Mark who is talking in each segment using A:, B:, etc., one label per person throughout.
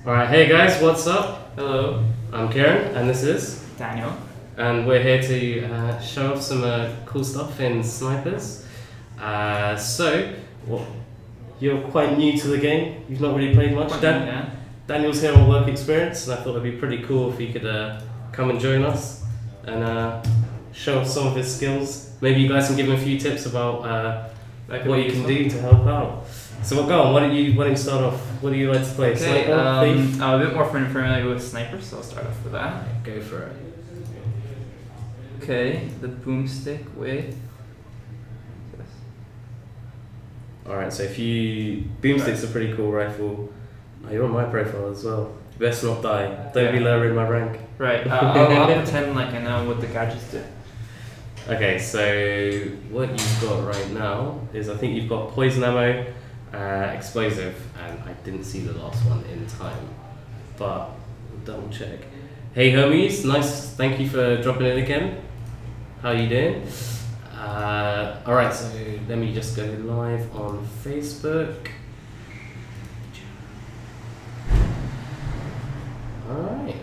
A: Alright, hey guys, what's up?
B: Hello.
A: I'm Kiron, and this is
B: Daniel.
A: And we're here to show off some cool stuff in snipers. You're quite new to the game, you've not really played much. Daniel's here on work experience, and I thought it'd be pretty cool if he could come and join us and show off some of his skills. Maybe you guys can give him a few tips about what you can do to help out. So go on, why don't you start off? What do you like to play?
B: Okay,
A: Sniper, thief?
B: I'm a bit more familiar with snipers, so I'll start off with that.
A: Right, go for it.
B: Okay, the boomstick with...
A: Alright, so if you... Boomstick's a pretty cool rifle. Oh, you're on my profile as well. You best not die. Don't be lowering my rank.
B: Right, I'll pretend like I know what the gadgets do.
A: Okay, so what you've got right now is I think you've got poison ammo, explosive, and I didn't see the last one in time, but we'll double check. Hey homies, nice, thank you for dropping in again. How you doing? Alright, so let me just go live on Facebook. Alright.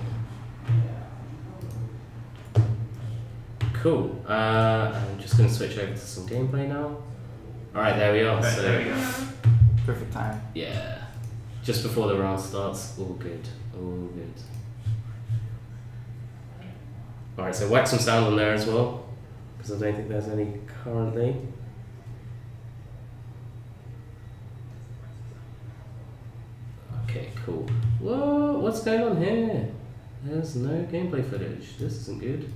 A: Cool. I'm just going to switch over to some gameplay now. Alright, there we are.
B: Right,
A: so
B: there we go. Perfect time.
A: Yeah. Just before the round starts. All good. All good. Alright, so whack some sound on there as well, because I don't think there's any currently. Okay, cool. Whoa, what's going on here? There's no gameplay footage. This isn't good.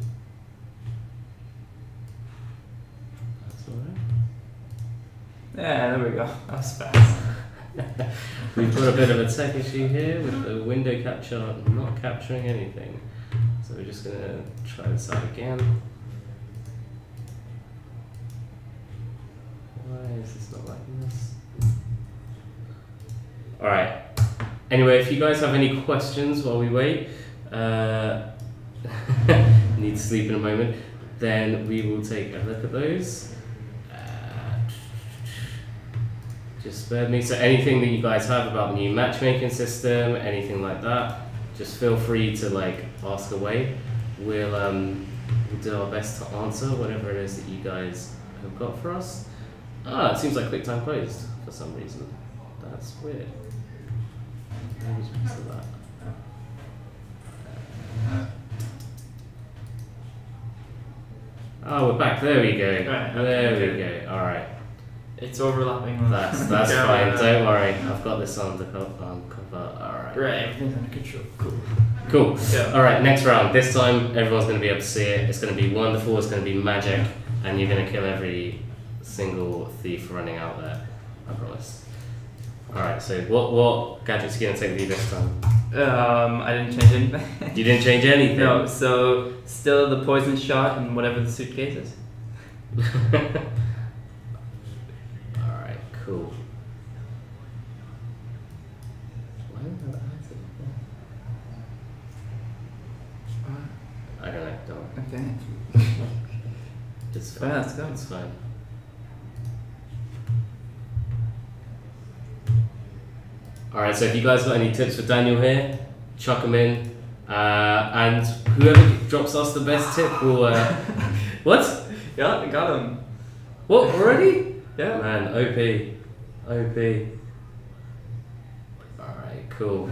A: That's alright.
B: Yeah, there we go. That was fast.
A: We've got a bit of a tech issue here with the window capture not capturing anything. So we're just going to try this out again. Why is this not like this? Alright. Anyway, if you guys have any questions while we wait, need to sleep in a moment, then we will take a look at those. Just spare me. So anything that you guys have about the new matchmaking system, anything like that, just feel free to ask away. We'll do our best to answer whatever it is that you guys have got for us. It seems like QuickTime closed for some reason. That's weird. Maybe it's because of that. Oh, we're back. There we go.
B: Right,
A: there we go. All right.
B: It's overlapping.
A: That's fine. Don't worry. I've got this on the cover. Alright.
B: Right, everything's under control.
A: Cool.
B: Yeah.
A: Alright, next round. This time everyone's going to be able to see it. It's going to be wonderful. It's going to be magic. And you're going to kill every single thief running out there. I promise. Alright, so what gadgets are you going to take with you this time?
B: I didn't change anything.
A: You didn't change anything?
B: No, so still the poison shot and whatever the suitcase is.
A: Alright, cool. I don't know, don't worry.
B: Okay.
A: It's fine.
B: Yeah, let's go.
A: It's fine. Alright, so if you guys got any tips for Daniel here, chuck them in. And whoever drops us the best tip will... What?
B: Yeah, I got him.
A: What, already?
B: Yeah.
A: Man, OP. OP. Alright, cool.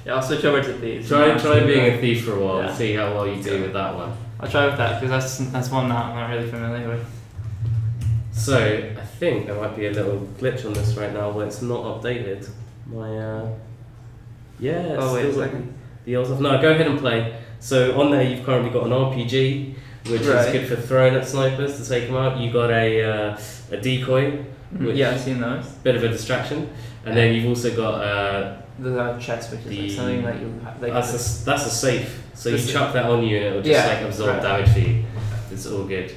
B: Yeah, I'll switch over to Thieves.
A: Try being a thief for a while and
B: Yeah.
A: see how well you do with that one.
B: I'll try with that, because that's one that I'm not really familiar with.
A: So, I think there might be a little glitch on this right now where it's not updated. My, yeah,
B: Oh, wait a second.
A: The old stuff. No, go ahead and play. So, on there you've currently got an RPG, which is good for throwing at snipers to take them out. You got a decoy, which
B: yeah, I've seen those.
A: Bit of a distraction. And then you've also got
B: the chest, which is something that you
A: that's a safe. So you chuck that on you and it'll just absorb damage for you. It's all good.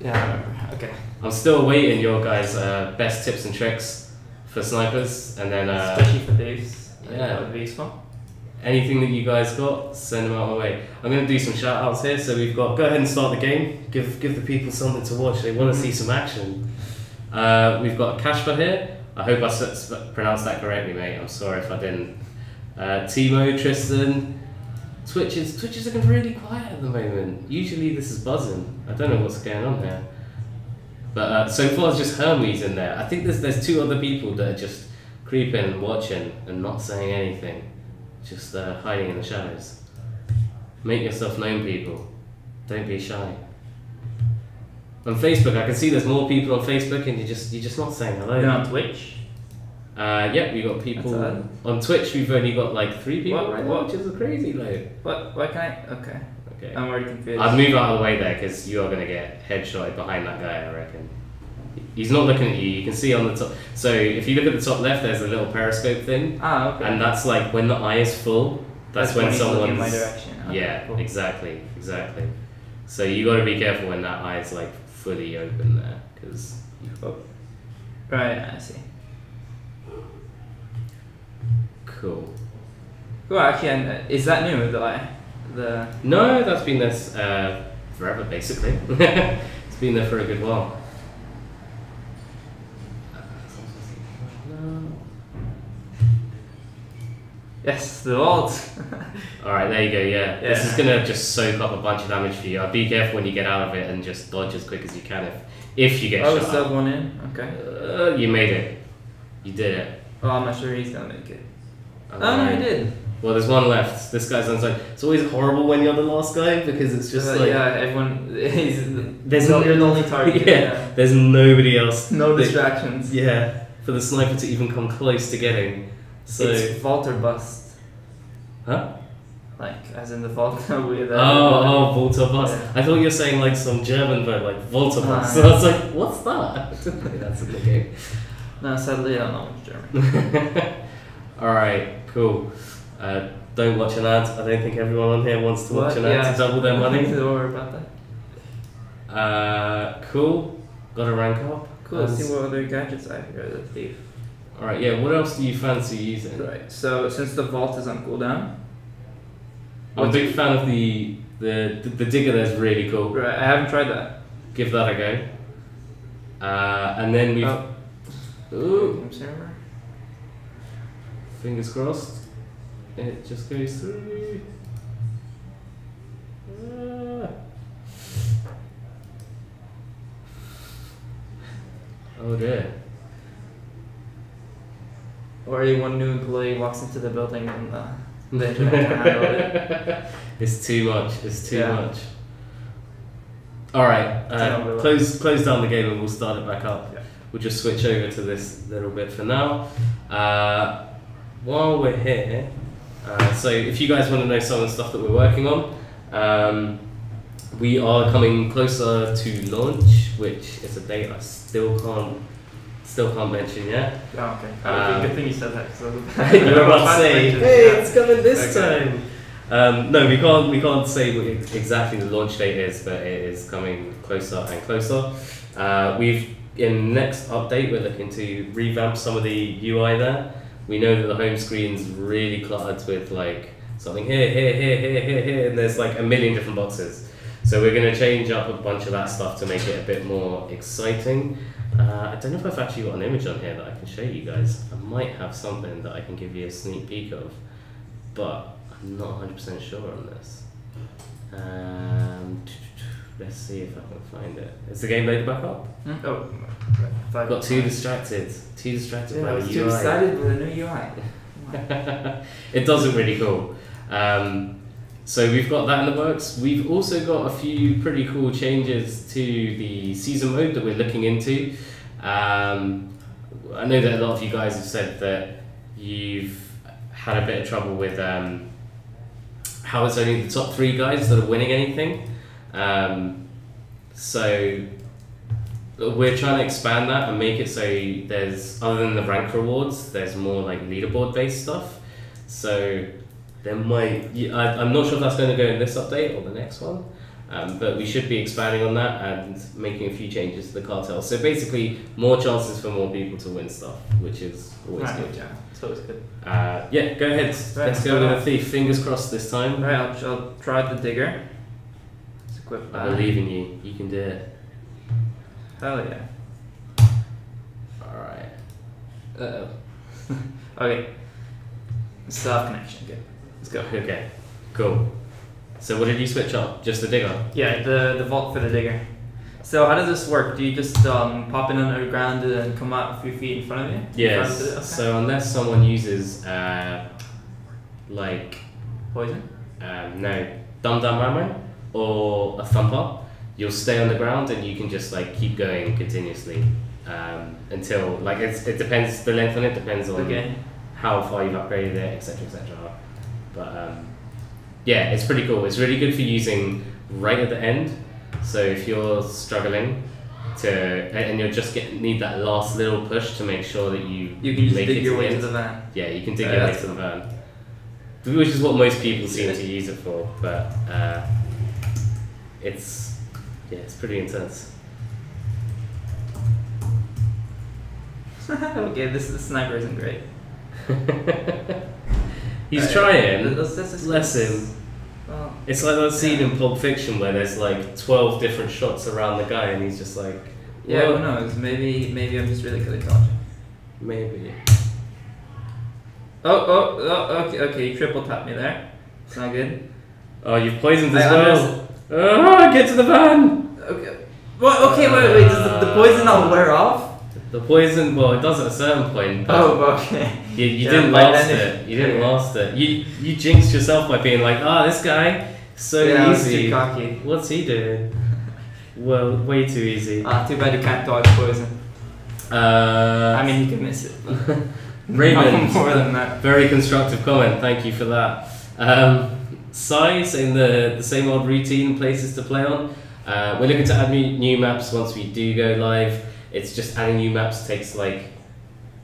B: Yeah, I remember. Okay.
A: I'm still awaiting your guys' best tips and tricks for snipers, and then
B: especially for thieves.
A: Yeah.
B: That would be useful.
A: Anything that you guys got, send them out my way. I'm going to do some shout outs here. So we've got, go ahead and start the game. Give the people something to watch. They want to see some action. We've got Kashfa here. I hope I pronounced that correctly, mate. I'm sorry if I didn't. Timo, Tristan. Twitch is looking really quiet at the moment. Usually this is buzzing. I don't know what's going on here. But so far it's just Hermes in there. I think there's 2 other people that are just creeping and watching and not saying anything. Just hiding in the shadows. Make yourself known, people. Don't be shy. On Facebook, I can see there's more people on Facebook and you're just not saying hello.
B: You're on Twitch?
A: Yeah, we got people on Twitch. We've only got like 3 people right now, which is a crazy load.
B: What? Why can't I? Okay.
A: Okay.
B: I'm already confused.
A: I'd move out of the way there because you are gonna get headshotted behind that guy. I reckon. He's not looking at you. You can see on the top. So if you look at the top left, there's a little periscope thing.
B: Ah, okay.
A: And that's like when the eye is full. That's when
B: he's
A: someone's
B: looking in my direction. Okay,
A: yeah,
B: cool.
A: exactly. So you got to be careful when that eye is like fully open there, because.
B: Oh. Right, I see.
A: Cool.
B: Well, actually, is that new? The
A: No, that's been there forever, basically. It's been there for a good while.
B: Yes, the vault.
A: Alright, there you go, yeah. This is gonna just soak up a bunch of damage for you. Be careful when you get out of it and just dodge as quick as you can if you get shot.
B: Oh, still 1 in? Okay.
A: You made it. You did it.
B: Oh, I'm not sure he's gonna make it. Oh, no, he did.
A: Well, there's 1 left. This guy's on his own. It's always horrible when you're the last guy because it's just like...
B: Yeah, everyone...
A: you're
B: the only target.
A: Yeah, there's nobody else.
B: No distractions.
A: Yeah, for the sniper to even come close to getting. So...
B: It's vault or bust.
A: Huh?
B: Like, as in the vault with...
A: vault or bust.
B: Yeah.
A: I thought you were saying like some German word, like vault or bust. So I was like, what's that? That's in the game.
B: No, sadly I don't know German.
A: Alright, cool. Don't watch an ad. I don't think everyone on here wants to watch an ad to double their money.
B: Don't worry about
A: that. Cool. Got to rank up.
B: Cool, let's see what other gadgets I have here, the thief.
A: Alright, yeah, what else do you fancy using?
B: Right, so since the vault is on cooldown...
A: I'm a big fan of the digger. That's really cool.
B: Right, I haven't tried that.
A: Give that a go. And then we've... Ooh.
B: Server.
A: Fingers crossed. It just goes through. Oh dear.
B: Or one new employee walks into the building and the internet can handle it.
A: It's too much. It's too much. Alright, close down the game and we'll start it back up.
B: Yeah.
A: We'll just switch over to this little bit for now. While we're here, so if you guys want to know some of the stuff that we're working on, we are coming closer to launch, which is a date I still can't mention yet.
B: Oh, okay. Good thing you said that. So
A: you were about to say, hey, it's coming this time. No, we can't say what exactly the launch date is, but it is coming closer and closer. In next update, we're looking to revamp some of the UI there. We know that the home screen's really cluttered with like something here, and there's like a million different boxes. So we're going to change up a bunch of that stuff to make it a bit more exciting. I don't know if I've actually got an image on here that I can show you guys. I might have something that I can give you a sneak peek of, but I'm not 100% sure on this. Let's see if I can find it. Is the game loaded back up?
B: Oh,
A: right. Got too distracted.
B: Yeah, I was too excited with the new UI.
A: It does look really cool. So we've got that in the works. We've also got a few pretty cool changes to the season mode that we're looking into. I know that a lot of you guys have said that you've had a bit of trouble with how it's only the top 3 guys that are winning anything. So we're trying to expand that and make it so there's, other than the rank rewards, there's more like leaderboard based stuff. So there might, I'm not sure if that's going to go in this update or the next one, but we should be expanding on that and making a few changes to the cartel. So basically more chances for more people to win stuff, which is always good.
B: Yeah, it's always good.
A: Yeah, go ahead.
B: Right,
A: let's go with the thief. Fingers crossed this time.
B: Right, I'll try the digger.
A: I believe in you. You can do it.
B: Hell yeah.
A: Alright.
B: Uh-oh. Okay. Still have connection. Good. Let's go.
A: Okay, cool. So what did you switch up? Just the digger?
B: Yeah, the vault for the digger. So how does this work? Do you just pop in underground and come out a few feet in front of you?
A: Yes.
B: Okay.
A: So unless someone uses like
B: Poison?
A: no, dum dum ammo or a thumper, you'll stay on the ground and you can just like keep going continuously until like it depends. The length on it depends on how far you've upgraded it, etc., etc. But yeah, it's pretty cool. It's really good for using right at the end. So if you're struggling and you'll just need that last little push to make sure that you
B: can just
A: make
B: dig
A: it
B: your
A: to
B: way
A: the
B: to
A: end.
B: the van.
A: Yeah, you can dig your way to the van, which is what most people seem to use it for. But it's pretty intense.
B: Okay, this sniper isn't great.
A: He's trying.
B: Let's
A: Bless him.
B: Well,
A: It's like that scene in Pulp Fiction where there's like 12 different shots around the guy and he's just like...
B: yeah,
A: "What?"
B: who knows? Maybe I'm just really good at dodging.
A: Maybe.
B: Oh, okay, you triple tapped me there. It's not good.
A: Oh, you've poisoned as well. Oh, get to the van!
B: Okay. What? Okay, wait. Does the poison not wear off?
A: The poison, well, it does at a certain point. But
B: okay.
A: You didn't last it. You didn't last it. You jinxed yourself by being like, this guy, so easy.
B: Too cocky.
A: What's he doing? Well, way too easy.
B: Too bad you can't dodge poison. I mean, you can miss it. But
A: Raymond,
B: more than that.
A: very constructive comment. Thank you for that. Sai saying the same old routine places to play on. We're looking to add new maps once we do go live. It's just adding new maps takes like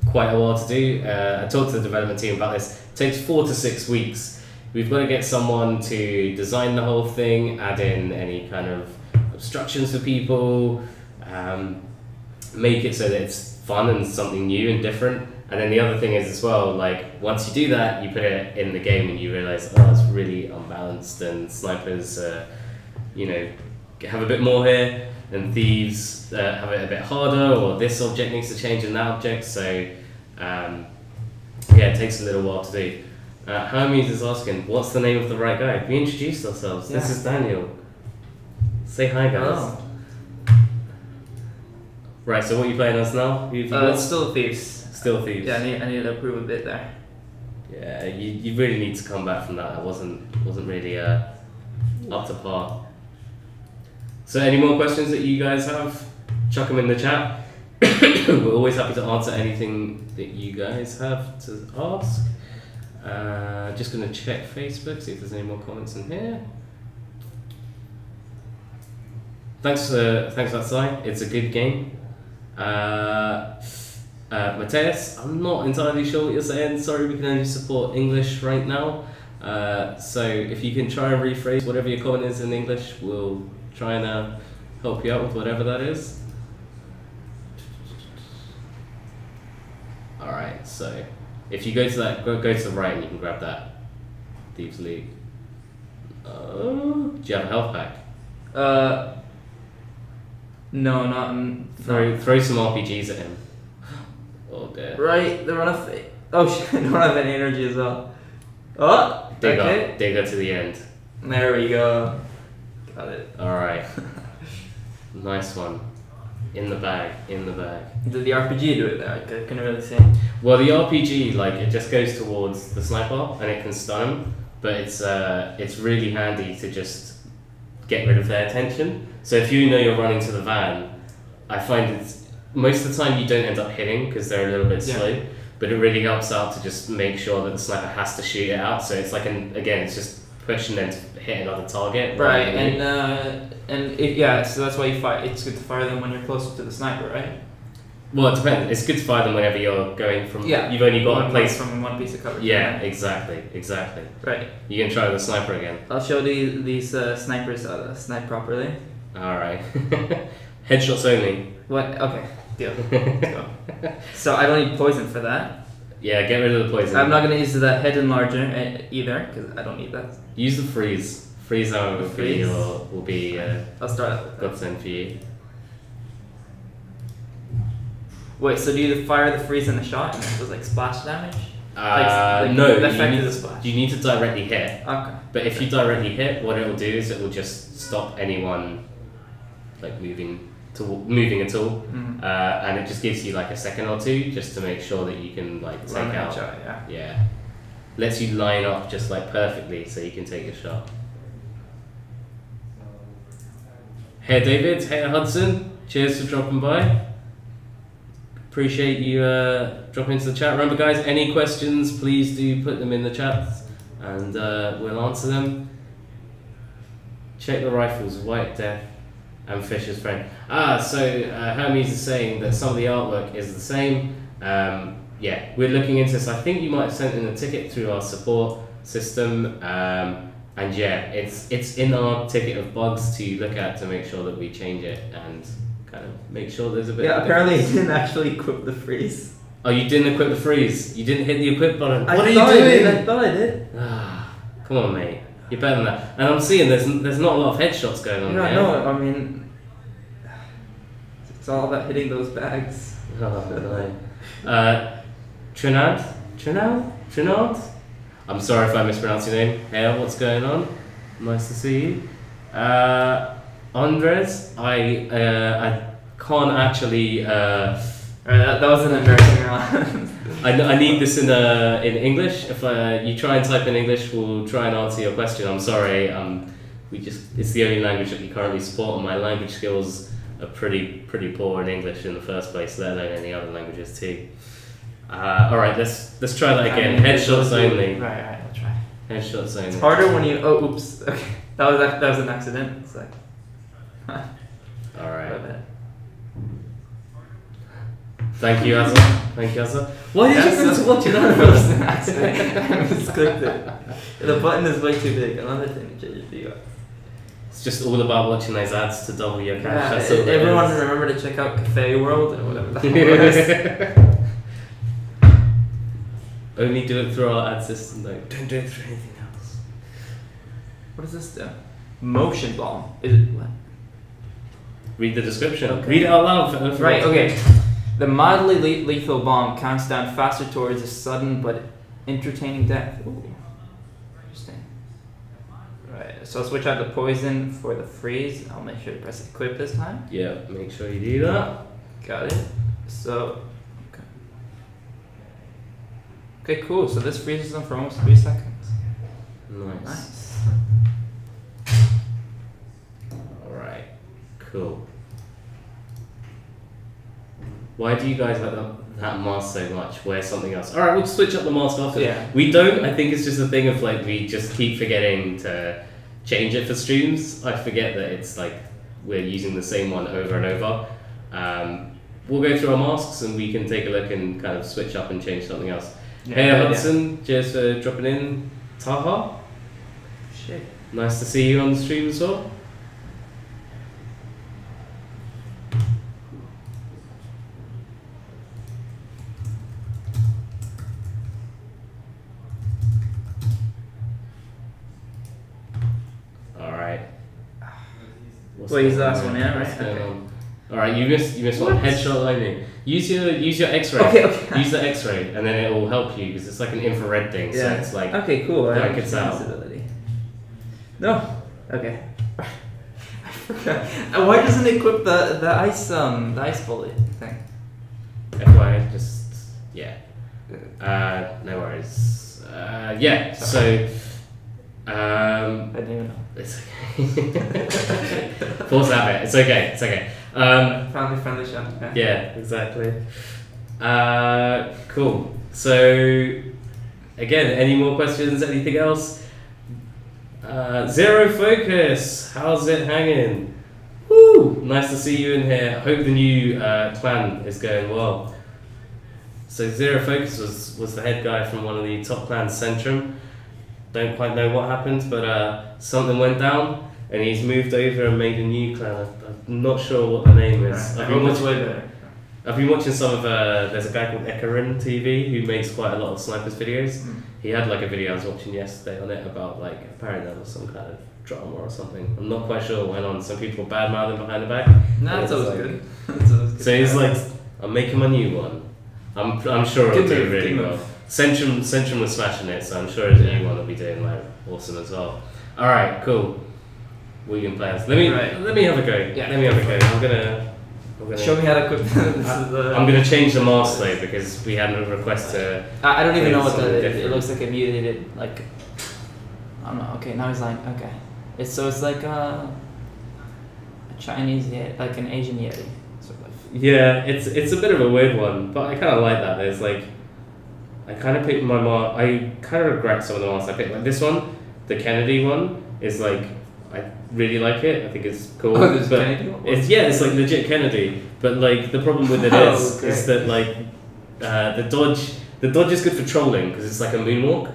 A: quite a while to do. I talked to the development team about this. It takes 4 to 6 weeks. We've got to get someone to design the whole thing, add in any kind of obstructions for people, make it so that it's fun and something new and different. And then the other thing is as well, like once you do that, you put it in the game and you realize, it's really unbalanced and snipers, have a bit more here, and thieves have it a bit harder, or this object needs to change in that object. So it takes a little while to do. Hermes is asking, what's the name of the right guy? We introduced ourselves. Yeah. This is Daniel. Say hi, guys.
B: Oh.
A: Right, so what are you playing as now?
B: It's still Thieves.
A: Still Thieves.
B: Yeah, I need to improve a bit there.
A: Yeah, you really need to come back from that. That wasn't really up to par. So any more questions that you guys have? Chuck them in the chat. We're always happy to answer anything that you guys have to ask. Just going to check Facebook, see if there's any more comments in here. Thanks for that, Si. It's a good game. Mateus, I'm not entirely sure what you're saying. Sorry, we can only support English right now. So if you can try and rephrase whatever your comment is in English, we'll try and help you out with whatever that is. Alright, so if you go to that, go to the right and you can grab that Thieves League. Do you have a health pack?
B: No, not.
A: Throw some RPGs at him. Oh dear.
B: Right, they're on a. Oh shit! I don't have any energy as well. Oh.
A: Dig up to the end.
B: There we go. Got it.
A: All right. Nice one. In the bag.
B: Did the RPG do it there? I couldn't really see.
A: Well, the RPG, like, it just goes towards the sniper and it can stun him, but it's really handy to just get rid of their attention. So if you know you're running to the van, I find it's most of the time you don't end up hitting because they're a little bit slow, but it really helps out to just make sure that the sniper has to shoot it out. So it's like it's just pushing them to hit another target.
B: Right, so that's why you fire. It's good to fire them when you're closer to the sniper, right?
A: Well, it depends. It's good to fire them whenever you're going from. Yeah. You've only got a place
B: from one piece of cover.
A: Yeah, exactly. Right. You can try the sniper again.
B: I'll show these snipers how to snipe properly.
A: All right. Headshots only.
B: What? Okay. Deal. Let's go. So I don't need poison for that.
A: Yeah, get rid of the poison.
B: I'm not gonna use the head enlarger either because I don't need that.
A: Use the freeze. Freeze armor will be.
B: I'll start out with that.
A: Godsend for you.
B: Wait, so do you fire the freeze in the shot and it does like splash damage?
A: No,
B: the effect is a splash.
A: you need to directly hit.
B: Okay.
A: But if you directly hit, what it will do is it will just stop anyone like moving at all, and it just gives you like a second or two just to make sure that you can like take out.
B: Shot,
A: yeah, lets you line up just like perfectly so you can take your shot. Hey David, hey Hudson, cheers for dropping by. Appreciate you dropping into the chat. Remember guys, any questions, please do put them in the chat and we'll answer them. Check the rifles, White Death and Fisher's Friend. So Hermes is saying that some of the artwork is the same. Yeah, we're looking into this. I think you might have sent in a ticket through our support system. And yeah, it's in our ticket of bugs to look at to make sure that we change it and kind of make sure there's a bit.
B: Yeah,
A: of
B: apparently you didn't actually equip the freeze.
A: Oh, you didn't equip the freeze. You didn't hit the equip button. What are you
B: I
A: doing?
B: thought I did.
A: Come on, mate. You're better than that. And I'm seeing there's not a lot of headshots going on here.
B: No, I mean, it's all about hitting those bags.
A: Oh no. Trinad? I'm sorry if I mispronounced your name. Hey, what's going on? Nice to see you. Andres, I can't actually.
B: That was an American one.
A: I need this in English. If you try and type in English, we'll try and answer your question. I'm sorry. It's the only language that we currently support, and my language skills are pretty poor in English in the first place, let alone any other languages too. All right, let's try that again. Headshots only.
B: Right, I'll try.
A: Headshots only.
B: It's harder when you. Oh, oops. Okay, that was an accident. It's like.
A: All right.
B: Bad.
A: Thank you, Azza. Why did you just watch it?
B: That was an accident. I misclicked it. The button is way too big. Another thing to change it.
A: It's just all about watching those ads to double your cash.
B: Yeah,
A: That's all
B: everyone remember to check out Cafe World or whatever that was.
A: Only do it through our ad system though. Don't do it through anything else.
B: What does this do? Motion bomb. Is it what?
A: Read the description.
B: Okay.
A: Read it out loud.
B: Right, okay. The mildly lethal bomb counts down faster towards a sudden but entertaining death. Ooh. Interesting. Right, so I'll switch out the poison for the freeze. I'll make sure to press equip this time.
A: Yeah, make sure you do that.
B: Got it. So, okay, cool. So this freezes them for almost 3 seconds.
A: Nice. Alright, cool. Why do you guys like that mask so much? Wear something else. Alright, we'll switch up the mask after.
B: Yeah.
A: We don't. I think it's just a thing of like we just keep forgetting to change it for streams. I forget that it's like we're using the same one over and over. We'll go through our masks and we can take a look and kind of switch up and change something else.
B: Yeah,
A: Hey
B: yeah,
A: Hudson, cheers for dropping in. Taha,
B: Shit.
A: nice to see you on the stream as well. Alright.
B: Well, use the last one, yeah, right? Okay.
A: Alright, you missed one. Headshot only. Use your X-ray.
B: Okay.
A: Use the X-ray, and then it will help you because it's like an infrared thing. So it's like
B: okay, cool. I
A: blankets
B: have
A: out.
B: sensibility. No. Okay. I forgot. Why doesn't it equip the ice bullet thing?
A: FYI, just yeah. No worries. Yeah. So.
B: I didn't even know.
A: It's okay. Force habit. It's okay.
B: Family shot.
A: Yeah, exactly. Cool. So, again, any more questions? Anything else? Zero Focus. How's it hanging? Woo! Nice to see you in here. Hope the new clan is going well. So Zero Focus was the head guy from one of the top clans, Centrum. Don't quite know what happened, but something went down, and he's moved over and made a new clan. I'm not sure what the name is.
B: Right.
A: I've been watching some of. There's a guy called Kiron TV who makes quite a lot of snipers videos. He had like a video I was watching yesterday on it about like apparently there was some kind of drama or something. I'm not quite sure what went on. Some people bad mouthing behind the back.
B: No, that's always
A: like,
B: good. That's always good.
A: So he's like, I'm making my new one. I'm sure it'll do really well. Centrum was smashing it, so I'm sure the new one will be doing like awesome as well. All right, cool. Weekend plans. Let me have a go.
B: Yeah.
A: Let me have a go. I'm gonna
B: show me how to cook.
A: I'm gonna change the mask though because we had a request to.
B: I don't even know what that is. It looks like a mutated like. I don't know. Okay, now he's like okay. It's like a Chinese yeti, like an Asian yeti, sort of.
A: Yeah, it's a bit of a weird one, but I kind of like that. There's like, I kind of picked my mask. I kind of regret some of the masks I picked. Like this one, the Kennedy one, is like I really like it. I think it's cool.
B: Oh, there's
A: but
B: Kennedy one?
A: it's like legit Kennedy. But like the problem with it is that like the dodge is good for trolling because it's like a moonwalk.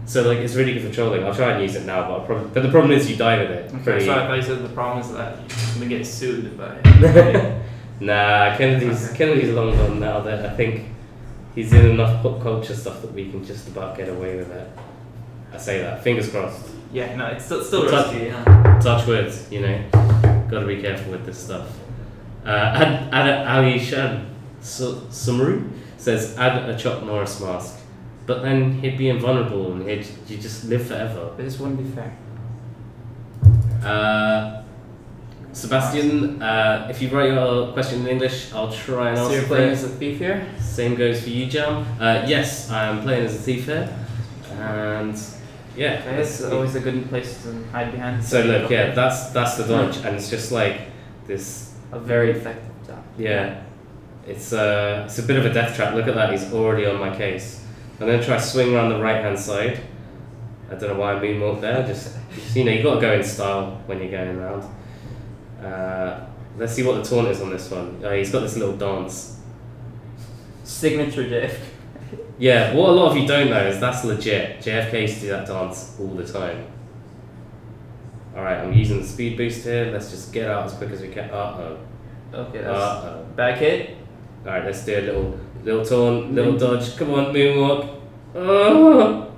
A: So like it's really good for trolling. I'll try and use it now, but the problem is you die with it.
B: Okay, so I thought you said the problem is that you're gonna get sued by.
A: Nah, Kennedy's long gone now. That I think he's in enough pop culture stuff that we can just about get away with it. I say that. Fingers crossed.
B: Yeah, no, it's still
A: risky.
B: Yeah.
A: Touch wood, you know. Got to be careful with this stuff. Ali Shan Sumru says add a Chuck Norris mask. But then he'd be invulnerable and you just live forever.
B: But this wouldn't be fair.
A: Sebastian, if you write your question in English, I'll try and answer it.
B: So you're playing as a thief here?
A: Same goes for you, Jam. Yes, I'm playing as a thief here. And yeah.
B: Okay, it's always a good place to hide behind.
A: So look, yeah, that's the dodge. And it's just like this...
B: A very effective job.
A: Yeah. It's a bit of a death trap. Look at that, he's already on my case. I'm going to try swing around the right hand side. I don't know why I'm being walked there. Just you know, you got to go in style when you're going around. Let's see what the taunt is on this one. Oh, he's got this little dance.
B: Signature JFK.
A: Yeah, what a lot of you don't know is that's legit. JFK used to do that dance all the time. Alright, I'm using the speed boost here. Let's just get out as quick as we can.
B: Okay, that's back hit.
A: Alright, let's do a little taunt, little dodge. Come on, moonwalk. Oh.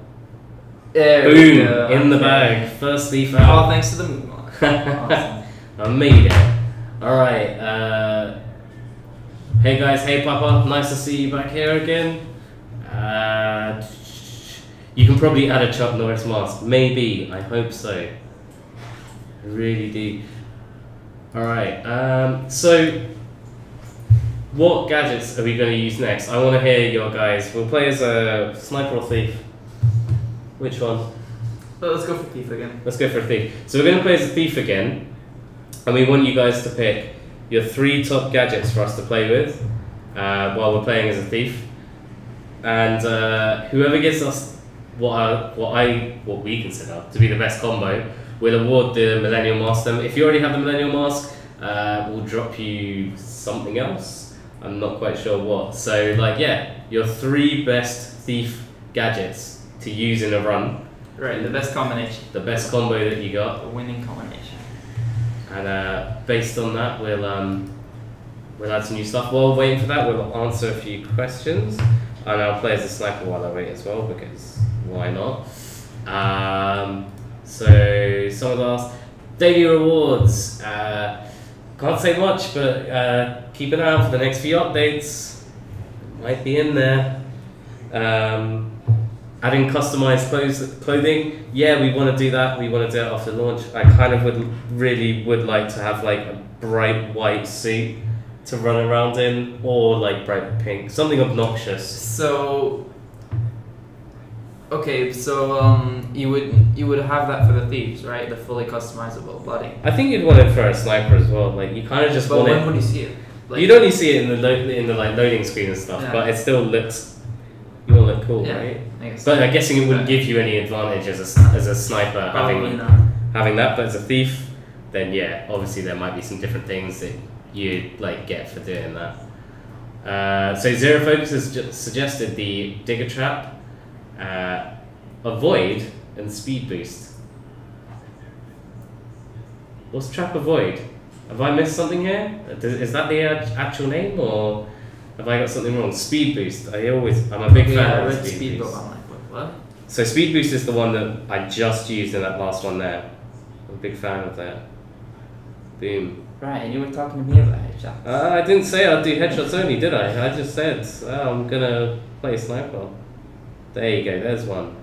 B: There
A: Boom!
B: we go.
A: In the bag. First thief out.
B: All thanks to the moonwalk. Awesome.
A: I made it. Alright, hey guys, hey Papa, nice to see you back here again. You can probably add a Chuck Norris mask. Maybe, I hope so. I really do. Alright, so what gadgets are we going to use next? I want to hear your guys. We'll play as a sniper or thief. Which one?
B: Well, let's go for thief again.
A: Let's go for a thief. So we're going to play as a thief again. And we want you guys to pick your 3 top gadgets for us to play with while we're playing as a thief. And whoever gives us what we consider to be the best combo, we'll award the Millennial Mask them. If you already have the Millennial Mask, we'll drop you something else. I'm not quite sure what. So like yeah, your 3 best thief gadgets to use in a run.
B: Right, the best combination.
A: The best combo that you got.
B: The winning combination.
A: And based on that, we'll add some new stuff. While waiting for that, we'll answer a few questions. And I'll play as a sniper while I wait as well, because why not? So someone asked, daily rewards. Can't say much, but keep an eye out for the next few updates. Might be in there. Adding customized clothing, yeah, we want to do that. We want to do it after launch. I kind of would like to have like a bright white suit to run around in, or like bright pink, something obnoxious.
B: So, okay, so you would have that for the thieves, right? The fully customizable bloody.
A: I think you'd want it for a sniper as well. Like you kind of just want it.
B: But when would you see it? Like,
A: you'd only see it in the like loading screen and stuff,
B: yeah.
A: but it still looks. You want to look cool,
B: yeah,
A: right?
B: I guess
A: But
B: so.
A: I'm guessing it wouldn't give you any advantage as a sniper having that. But as a thief, then yeah, obviously there might be some different things that you'd like get for doing that. So Zero Focus has suggested the Digger Trap, Avoid, and Speed Boost. What's Trap Avoid? Have I missed something here? Is that the actual name, or have I got something wrong? Speed Boost. I'm a big fan of Speed Boost.
B: I'm like, what?
A: So Speed Boost is the one that I just used in that last one there. I'm a big fan of that. Boom.
B: Right, and you were talking to me about headshots.
A: I didn't say I'd do headshots only, did I? I just said I'm gonna play sniper. There you go. There's one.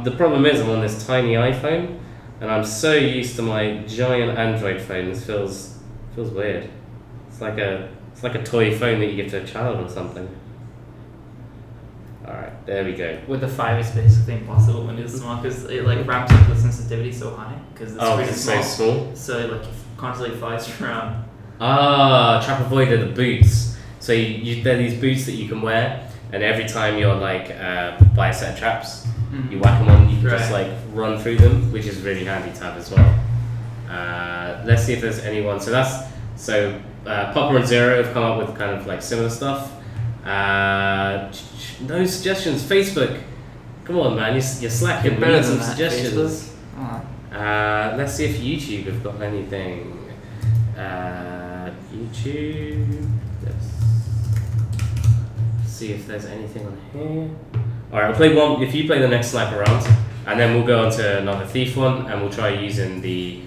A: The problem is I'm on this tiny iPhone, and I'm so used to my giant Android phone. This feels weird. It's like a toy phone that you give to a child or something. All right, there we go.
B: With the 5, it's basically impossible when it's small because it like ramps up the sensitivity so high because the screen is
A: so small.
B: So it like constantly flies around.
A: Trap avoider, the boots. So they're these boots that you can wear, and every time you're like buy a set of traps, you whack them on. You can just like run through them, which is really handy to have as well. Let's see if there's anyone. So Popper and Zero have come up with kind of like similar stuff. No suggestions. Facebook, come on, man, you're slacking. We need some suggestions. Let's see if YouTube have got anything. YouTube. Let's see if there's anything on here. All right, I'll play one. If you play the next sniper round, and then we'll go on to another thief one, and we'll try using the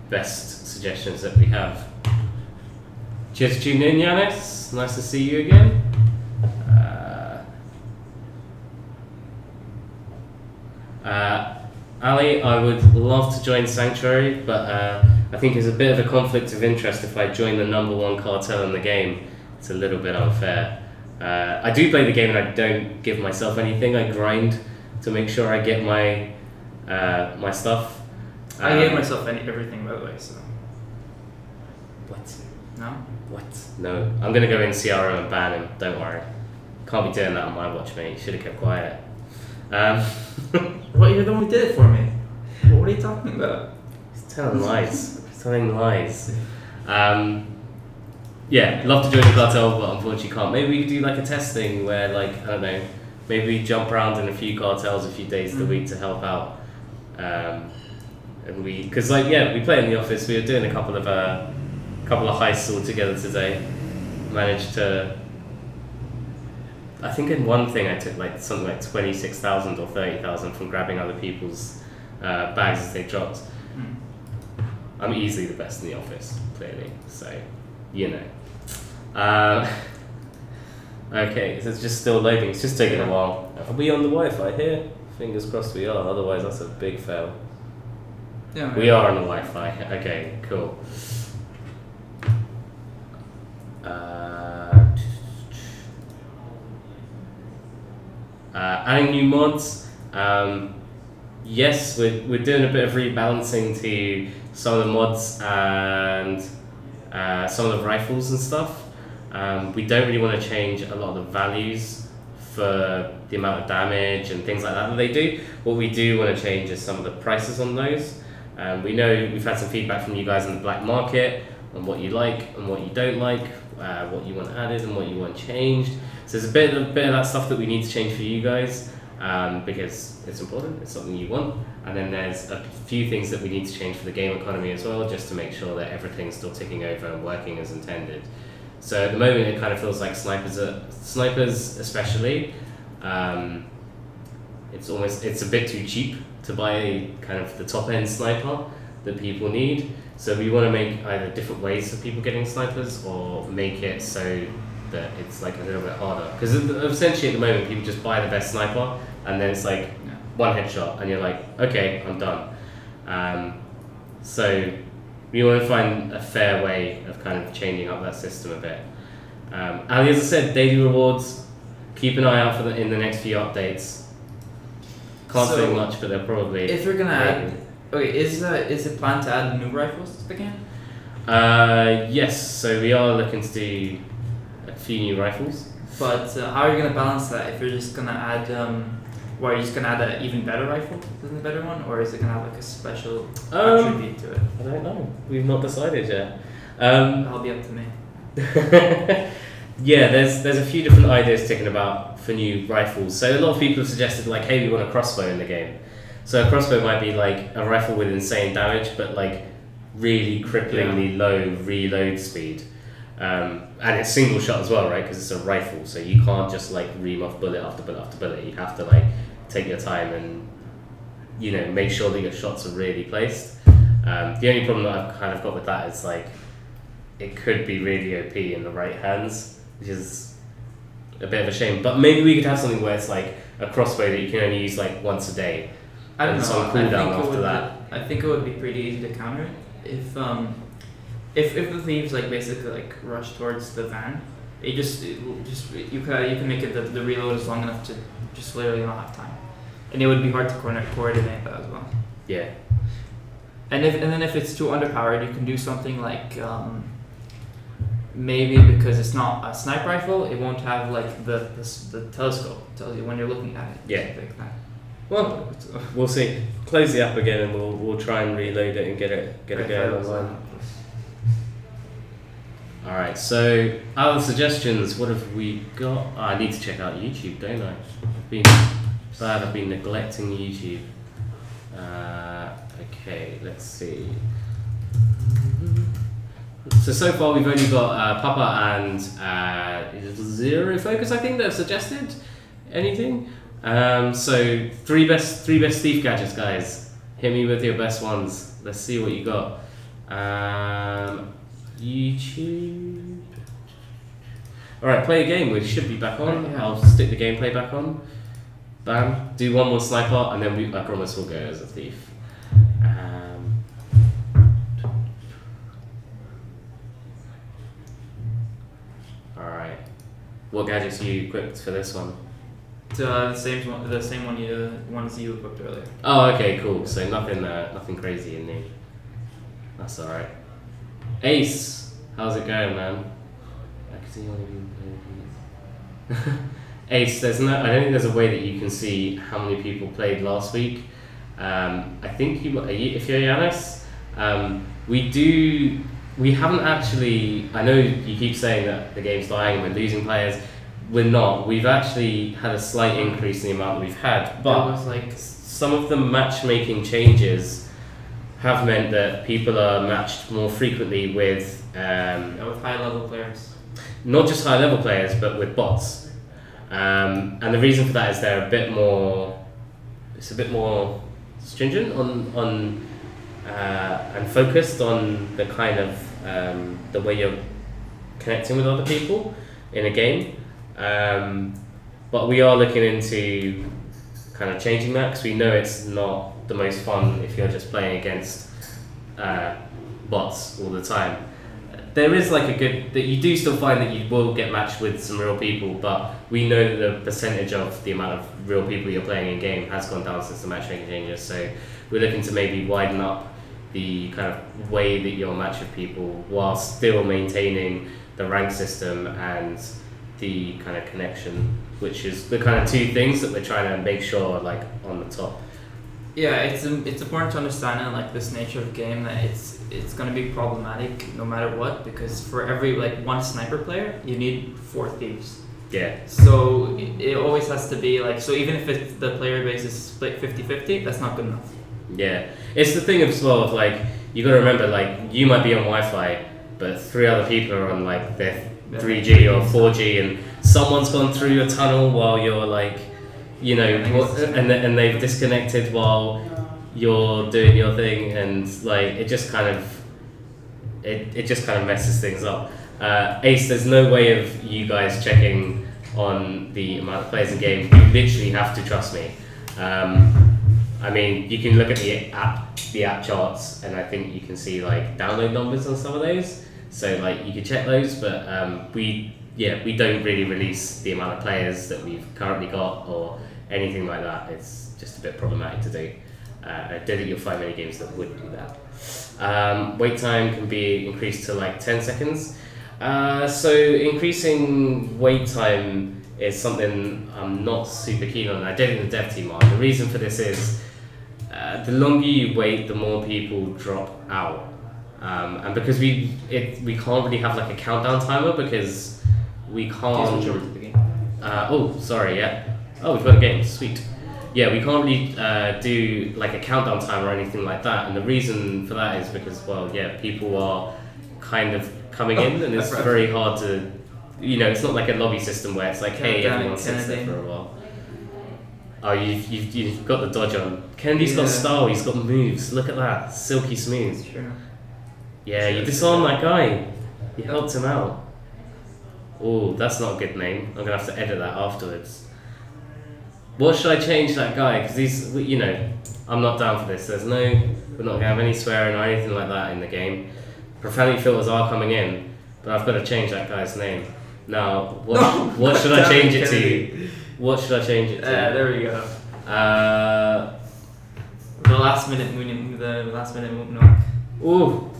A: best suggestions that we have. Cheers for tuning in, Yanis. Nice to see you again. Ali, I would love to join Sanctuary, but I think it's a bit of a conflict of interest if I join the #1 cartel in the game. It's a little bit unfair. I do play the game and I don't give myself anything. I grind to make sure I get my my stuff.
B: I gave myself everything, by the way, so...
A: What?
B: No?
A: What? No. I'm going to go in CRM and ban him. Don't worry. Can't be doing that on my watch, mate. You should have kept quiet.
B: Well, you're the one who did it for me. What are you talking about?
A: He's telling lies. He's telling lies. Yeah, love to join the cartel, but unfortunately can't. Maybe we could do like a test thing where, like, I don't know, maybe we jump around in a few cartels a few days of the week to help out. And because like, yeah, we play in the office. We were doing a couple of heists all together today. Managed to. I think in one thing I took like something like 26,000 or 30,000 from grabbing other people's bags as they dropped. I'm easily the best in the office, clearly. So, you know. Okay, so it's just still loading. It's just taking a while. Are we on the Wi-Fi here? Fingers crossed we are. Otherwise, that's a big fail.
B: Yeah,
A: we are on the Wi-Fi. Okay, cool. Adding new mods. Yes, we're doing a bit of rebalancing to some of the mods and some of the rifles and stuff. We don't really want to change a lot of the values for the amount of damage and things like that they do. What we do want to change is some of the prices on those. We know we've had some feedback from you guys in the black market on what you like and what you don't like, what you want added and what you want changed. So there's a bit of that stuff that we need to change for you guys because it's important, it's something you want. And then there's a few things that we need to change for the game economy as well, just to make sure that everything's still ticking over and working as intended. So at the moment it kind of feels like snipers especially, it's a bit too cheap to buy kind of the top end sniper that people need. So we want to make either different ways of people getting snipers or make it so that it's like a little bit harder. Because essentially at the moment people just buy the best sniper and then it's like one headshot and you're like, okay, I'm done. So we want to find a fair way of kind of changing up that system a bit. Ali, as I said, daily rewards, keep an eye out for in the next few updates. Can't say much, but they're probably...
B: If you're going to add... Okay, is it planned to add new rifles to the game?
A: Yes, so we are looking to do a few new rifles.
B: But how are you going to balance that? If you're just going to add... are you just going to add an even better rifle than the better one? Or is it going to have like a special attribute to it?
A: I don't know. We've not decided yet.
B: That'll be up to me.
A: Yeah, there's a few different ideas ticking about for new rifles. So a lot of people have suggested like, hey, we want a crossbow in the game. So a crossbow might be like a rifle with insane damage, but like really cripplingly low reload speed. And it's single shot as well, right? Because it's a rifle, so you can't just like ream off bullet after bullet after bullet. You have to like take your time and, you know, make sure that your shots are really placed. The only problem that I've kind of got with that is like it could be really OP in the right hands, which is a bit of a shame. But maybe we could have something where it's like a crossbow that you can only use like once a day.
B: I don't
A: and
B: know.
A: some cooldown after that.
B: I think it would be pretty easy to counter it if the thieves like basically like rush towards the van. You can make it that the reload is long enough to just literally not have time, and it would be hard to coordinate that as well.
A: Yeah.
B: And then if it's too underpowered, you can do something like maybe because it's not a sniper rifle, it won't have like the telescope tells you when you're looking at it.
A: Yeah.
B: Like that.
A: Well, we'll see. Close the app again, and we'll try and reload it and get it going online. All right. So other suggestions. What have we got? Oh, I need to check out YouTube, don't I? I've been neglecting YouTube. Okay, let's see. So far we've only got Papa and Zero Focus, I think, that have suggested anything. So three best thief gadgets, guys. Hit me with your best ones. Let's see what you got. YouTube. All right, play a game. We should be back on.
B: Yeah.
A: I'll stick the gameplay back on. Bam. Do one more sniper, and then I promise we'll go as a thief. Alright. What gadgets are you equipped for this one?
B: The same one you equipped earlier.
A: Oh, okay, cool. So nothing crazy in there. That's alright. Ace, how's it going, man? I can see all of you. Ace, I don't think there's a way that you can see how many people played last week. I think if you're Yanis, we haven't actually. I know you keep saying that the game's dying and we're losing players. We're not. We've actually had a slight increase in the amount we've had, but some of the matchmaking changes have meant that people are matched more frequently with
B: high level players.
A: Not just high level players, but with bots. And the reason for that is they're a bit more. It's a bit more stringent on and focused on the kind of the way you're connecting with other people in a game. But we are looking into kind of changing that because we know it's not the most fun if you're just playing against bots all the time. There is like that you do still find that you will get matched with some real people, but we know that the percentage of the amount of real people you're playing in game has gone down since the matchmaking changes. So we're looking to maybe widen up the kind of way that you'll match with people while still maintaining the rank system and the kind of connection, which is the kind of two things that we're trying to make sure are like on the top.
B: Yeah, it's important to understand in like this nature of game that it's going to be problematic no matter what, because for every like one sniper player you need 4 thieves.
A: Yeah.
B: So it always has to be like, so even if the player base is split 50-50, that's not good enough.
A: Yeah, it's the thing as well of like, you got to remember like you might be on Wi-Fi, but 3 other people are on like their 3G or 4G, and someone's gone through a tunnel while you're like, you know, and they've disconnected while you're doing your thing, and like it just kind of messes things up. Ace, there's no way of you guys checking on the amount of players in game. You literally have to trust me. I mean, you can look at the app charts, and I think you can see like download numbers on some of those. So like you can check those, but we don't really release the amount of players that we've currently got or anything like that. It's just a bit problematic to do. I don't think you'll find many games that would do that. Wait time can be increased to like 10 seconds. So increasing wait time is something I'm not super keen on. I don't think the dev team are. The reason for this is the longer you wait, the more people drop out. And because we can't really have like a countdown timer because we can't. Oh, sorry, yeah. Oh, we've got a game. Sweet. Yeah, we can't really do like a countdown timer or anything like that. And the reason for that is because, well, yeah, people are kind of coming in, and it's very hard to, you know, it's not like a lobby system where it's like, hey, everyone sits there for a while. Oh, you've got the dodge on. Kennedy's got style. He's got moves. Look at that, silky smooth.
B: Sure.
A: Yeah, you disarmed that guy. You helped him out. Oh, that's not a good name. I'm gonna have to edit that afterwards. What should I change that guy? Because he's, you know, I'm not down for this. We're not gonna have any swearing or anything like that in the game. Profanity filters are coming in, but I've got to change that guy's name. Now, what should I change it to? What should I change it to?
B: There we go. The last minute knock.
A: Ooh,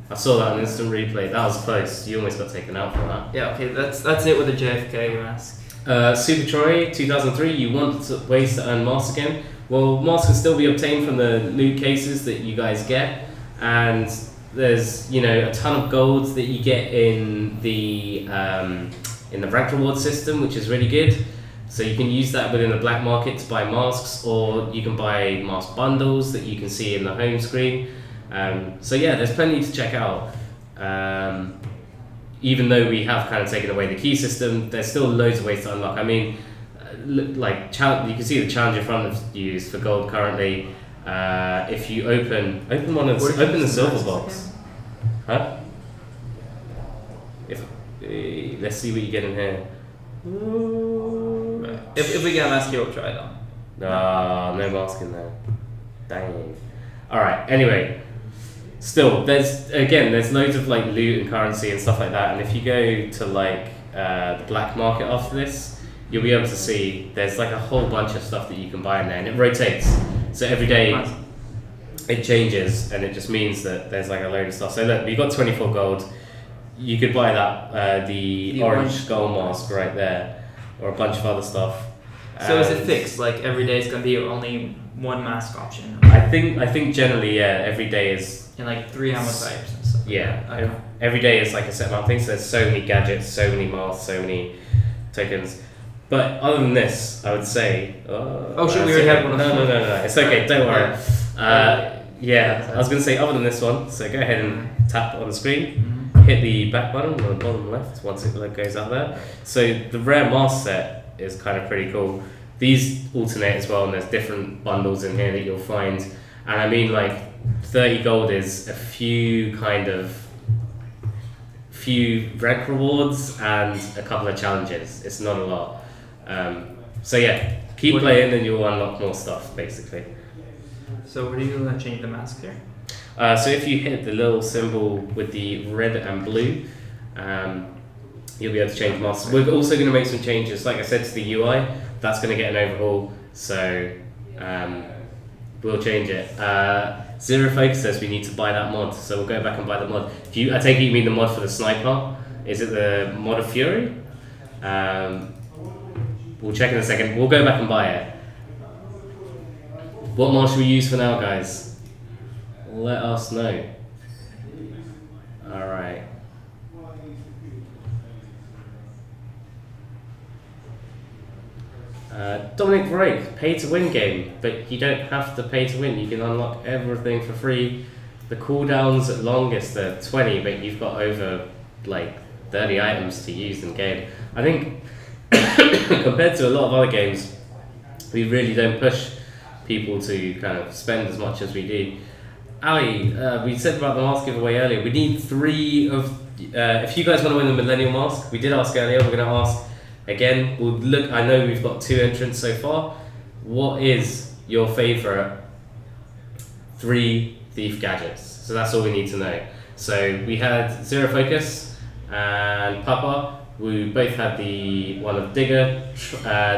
A: I saw that on instant replay. That was close. You almost got taken out for that.
B: Yeah, okay, that's it with the JFK mask.
A: Super Troy 2003. You want ways to earn masks again? Well, masks can still be obtained from the loot cases that you guys get, and there's, you know, a ton of gold that you get in the rank reward system, which is really good. So you can use that within the black market to buy masks, or you can buy mask bundles that you can see in the home screen. So yeah, there's plenty to check out. Even though we have kind of taken away the key system, there's still loads of ways to unlock. I mean, like you can see the challenge in front of you is for gold currently. If you open the silver box, huh? Let's see what you get in here.
B: If we get a mask here, we'll try it on.
A: No mask in there. Dang. All right. Anyway, still, there's loads of like loot and currency and stuff like that. And if you go to like the black market after this, you'll be able to see there's like a whole bunch of stuff that you can buy in there, and it rotates. So every day it changes, and it just means that there's like a load of stuff. So look, we've got 24 gold. You could buy that the orange skull mask right there, or a bunch of other stuff.
B: So is it fixed? Like every day is gonna be only one mask option?
A: I think generally, yeah, every day is
B: in like 3 ammo types and stuff.
A: Yeah,
B: Okay.
A: every day is like a set amount of things. So there's so many gadgets, so many masks, so many tokens. But other than this, I would say.
B: Oh shit! We already have one.
A: No. It's okay. Don't worry. Yeah, I was gonna say other than this one. So go ahead and tap on the screen. Hit the back button on the bottom left once it goes out there. So the rare mask set is kind of pretty cool. These alternate as well, and there's different bundles in here that you'll find. And I mean, like 30 gold is a few rank rewards and a couple of challenges. It's not a lot. So yeah, keep playing and you'll unlock more stuff basically.
B: So where do you change the mask here?
A: So if you hit the little symbol with the red and blue, you'll be able to change masks. We're also going to make some changes, like I said, to the UI. That's going to get an overhaul, so we'll change it. Zero Focus says we need to buy that mod, so we'll go back and buy the mod. I take it you mean the mod for the sniper? Is it the mod of Fury? We'll check in a second. We'll go back and buy it. What mod should we use for now, guys? Let us know. Alright. Dominic Drake, pay to win game, but you don't have to pay to win. You can unlock everything for free. The cooldowns at longest are 20, but you've got over like 30 items to use in game. I think compared to a lot of other games, we really don't push people to kind of spend as much as we do. Ali, we said about the mask giveaway earlier. We need 3 of. If you guys want to win the Millennial Mask, we did ask earlier. We're going to ask again. We'll look. I know we've got 2 entrants so far. What is your favourite 3 thief gadgets? So that's all we need to know. So we had Zero Focus and Papa. We both had the one of Digger,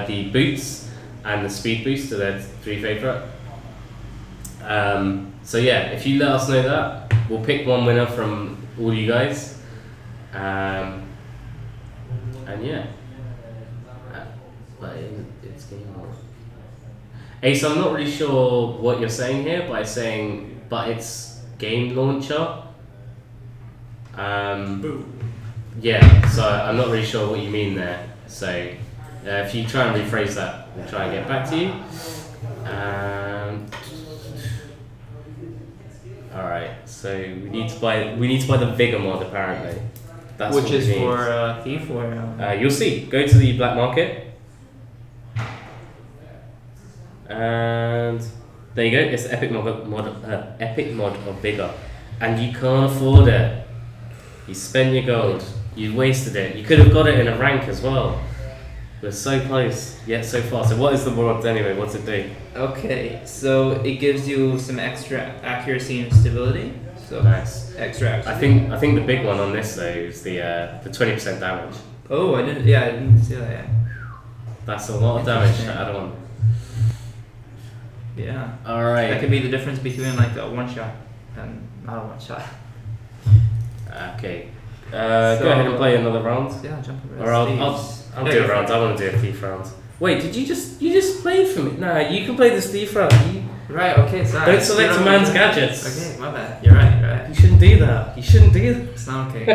A: the boots, and the speed boost. So they're 3 favourite. So yeah, if you let us know that, we'll pick one winner from all you guys. And yeah. But it's game on. Ace, I'm not really sure what you're saying here by saying, but it's game launcher. Yeah, so I'm not really sure what you mean there. So if you try and rephrase that, we'll try and get back to you. Alright, so we need to buy the Vigor mod apparently. That's
B: which is for thief or
A: you'll see. Go to the black market. And there you go, it's the epic mod of Vigor. And you can't afford it. You spend your gold. You wasted it. You could have got it in a rank as well. We're so close, yet so far. So what is the mod anyway? What's it do?
B: Okay, so it gives you some extra accuracy and stability. So
A: Nice.
B: extra accuracy.
A: I think the big one on this though is the 20% damage.
B: Oh, I didn't see that. Yeah.
A: That's a lot of damage to add on.
B: Yeah.
A: All right.
B: That could be the difference between like a one shot and not a one shot.
A: Okay. Go ahead and play another round.
B: Yeah, jump over.
A: Or I'll do a round. I want to do a thief round. Wait, did you just played for me? Nah, you can play this thief round.
B: Right. Okay. Sorry.
A: Don't select a man's gadgets.
B: Okay, my bad. You're right. You're right.
A: You shouldn't do that. You shouldn't do that.
B: It's not okay.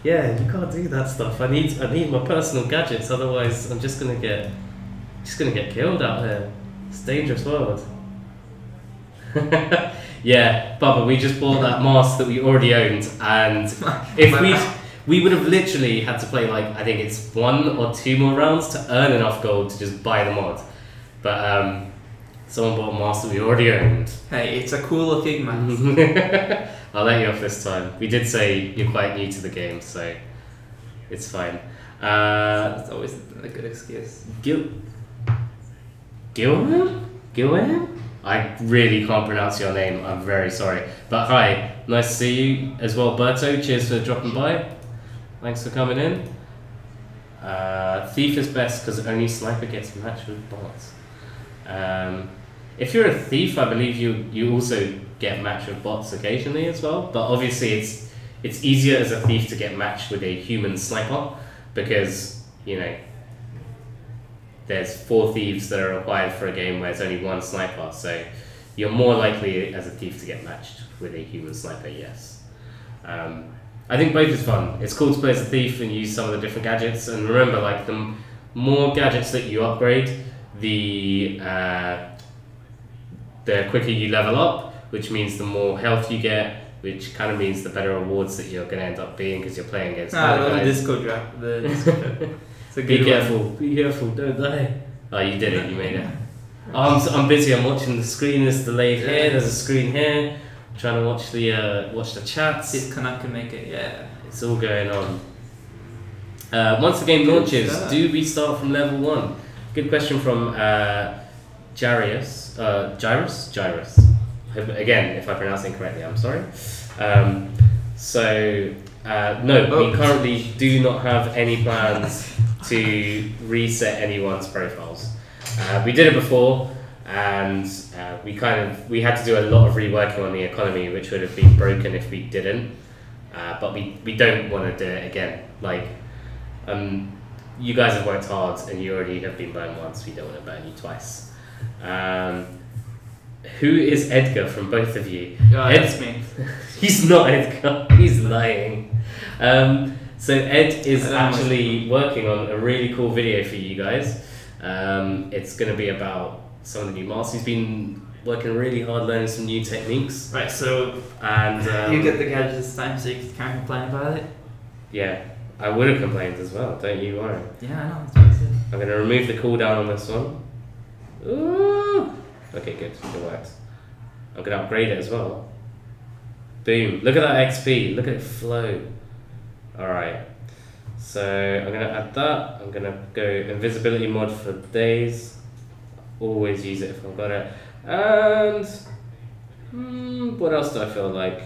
A: Yeah, you can't do that stuff. I need my personal gadgets. Otherwise, I'm just gonna get killed out here. It's a dangerous world. Yeah, Bubba, we just bought that mask that we already owned, and if we would have literally had to play like I think it's 1 or 2 more rounds to earn enough gold to just buy the mod. But someone bought a mask that we already owned.
B: Hey, it's a cool looking mask.
A: I'll let you off this time. We did say you're quite new to the game, so it's fine.
B: That's always a good excuse.
A: Gilham? I really can't pronounce your name. I'm very sorry. But hi, nice to see you as well, Berto. Cheers for dropping by. Thanks for coming in. Thief is best because only sniper gets matched with bots. If you're a thief, I believe you also get matched with bots occasionally as well. But obviously, it's easier as a thief to get matched with a human sniper because there's 4 thieves that are required for a game where it's only 1 sniper. So you're more likely as a thief to get matched with a human sniper. Yes. I think both is fun. It's cool to play as a thief and use some of the different gadgets. And remember, like the more gadgets that you upgrade, the quicker you level up, which means the more health you get, which kind of means the better rewards that you're going to end up being because you're playing against other guys.
B: Disco drop. The disco drop.
A: Be careful, don't die. Oh, you did it, you made it. I'm busy, I'm watching the screen, there's delayed here, there's a screen here. I'm trying to watch the chats.
B: This Canuck can make it, yeah.
A: It's all going on. Once the game launches, do we start from level 1? Good question from Jairus. Again, if I pronounce it incorrectly, I'm sorry. No, we currently do not have any plans to reset anyone's profiles. We did it before, and we had to do a lot of reworking on the economy, which would have been broken if we didn't. But we don't want to do it again. Like, you guys have worked hard, and you already have been burned once. We don't want to burn you twice. Who is Edgar from both of you?
B: That's me.
A: He's not Edgar. He's lying. So Ed is actually working on a really cool video for you guys. It's going to be about some of the new masks. He's been working really hard learning some new techniques.
B: Right, so you get the gadget this time so you can't complain about it?
A: Yeah, I would have complained as well, don't you worry.
B: Yeah, I know, that's what I said.
A: I'm going to remove the cooldown on this one. Ooh. Okay, good, it works. I'm going to upgrade it as well. Boom, look at that XP, look at it flow. Alright, so I'm going to add that. I'm going to go invisibility mod for days. Always use it if I've got it. And what else do I feel like?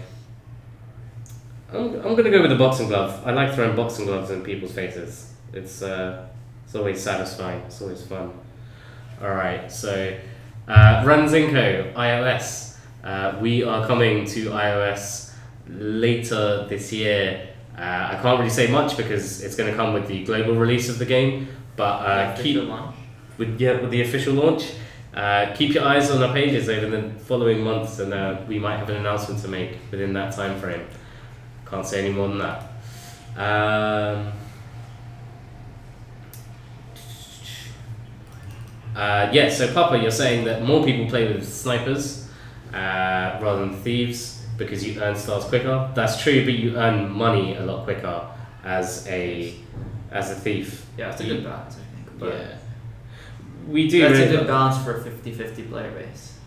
A: I'm going to go with the boxing glove. I like throwing boxing gloves in people's faces. It's always satisfying. It's always fun. Alright, so Ranzinko, iOS. We are coming to iOS later this year. I can't really say much because it's going to come with the global release of the game. But with the official launch. Keep your eyes on our pages over the following months, and we might have an announcement to make within that time frame. Can't say any more than that. Yeah, so Papa, you're saying that more people play with snipers rather than thieves because you earn stars quicker. That's true, but you earn money a lot quicker as a thief.
B: Yeah, it's a good balance, I think. But
A: yeah. We do.
B: That's a good balance for a 50-50 player base.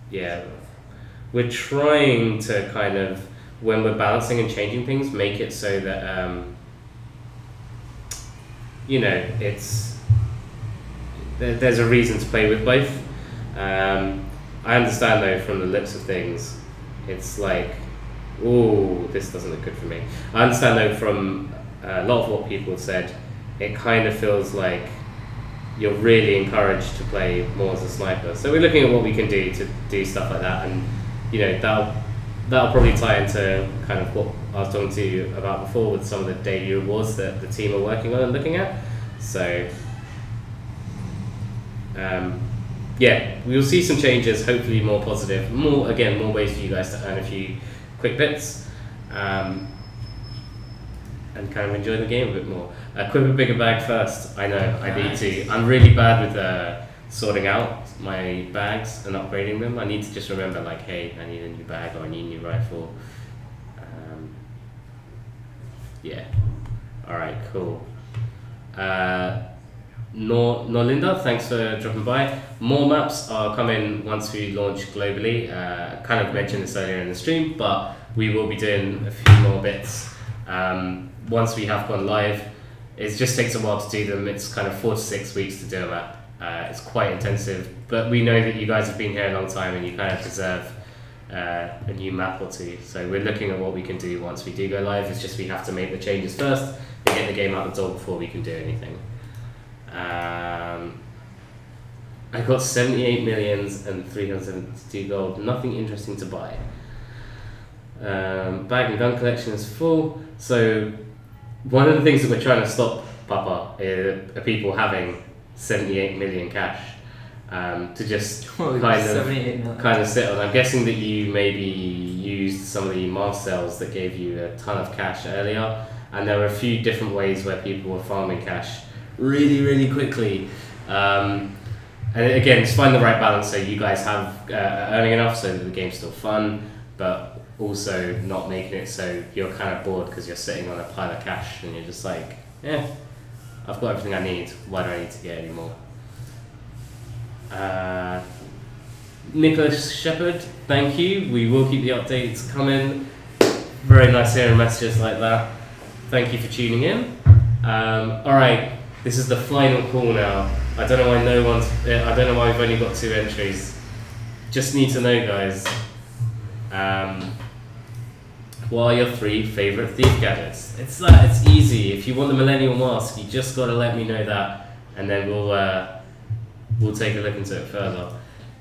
A: Yeah. We're trying to kind of when we're balancing and changing things, make it so that you know, there's a reason to play with both. I understand though from the looks of things, it's like, ooh, this doesn't look good for me. I understand though from a lot of what people have said, it kind of feels like you're really encouraged to play more as a sniper. So we're looking at what we can do to do stuff like that, and you know, that'll probably tie into kind of what I was talking to you about before with some of the daily rewards that the team are working on and looking at. So yeah, we'll see some changes, hopefully more positive, more ways for you guys to earn a few quick bits, and kind of enjoy the game a bit more. Equip a bigger bag first. I know, I need to. I'm really bad with sorting out my bags and upgrading them. I need to just remember, like, hey, I need a new bag or I need a new rifle. Yeah. Alright, cool. Norlinda, thanks for dropping by. More maps are coming once we launch globally. Kind of mentioned this earlier in the stream, but we will be doing a few more bits once we have gone live. It just takes a while to do them. It's kind of 4 to 6 weeks to do a map. It's quite intensive, but we know that you guys have been here a long time and you kind of deserve a new map or two. So we're looking at what we can do once we do go live. It's just we have to make the changes first and get the game out the door before we can do anything. I got 78 millions and 372 gold. Nothing interesting to buy. Bag and gun collection is full. So one of the things that we're trying to stop, Papa, are people having 78 million cash to just kind of sit on. I'm guessing that you maybe used some of the mask sales that gave you a ton of cash earlier, and there were a few different ways where people were farming cash really quickly. And again, just find the right balance so you guys have earning enough so that the game's still fun, but also not making it so you're kind of bored because you're sitting on a pile of cash and you're just like, yeah, I've got everything I need, why do I need to get any more? Nicholas Shepherd, thank you. We will keep the updates coming. Very nice hearing messages like that. Thank you for tuning in. Alright, this is the final call now. I don't know why I don't know why we've only got 2 entries. Just need to know, guys. What are your 3 favourite thief gadgets? It's easy. If you want the Millennial Mask, you just gotta let me know that, and then we'll take a look into it further.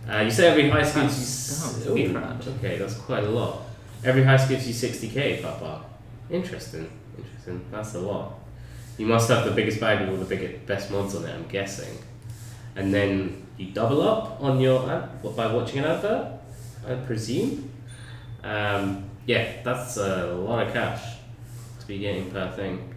A: You say every high school gives you... okay, that's quite a lot. Every high school gives you 60k, Papa. Interesting. That's a lot. You must have the biggest bag with all the best mods on it, I'm guessing. And then you double up on your ad by watching an advert, I presume. Yeah, that's a lot of cash to be getting per thing.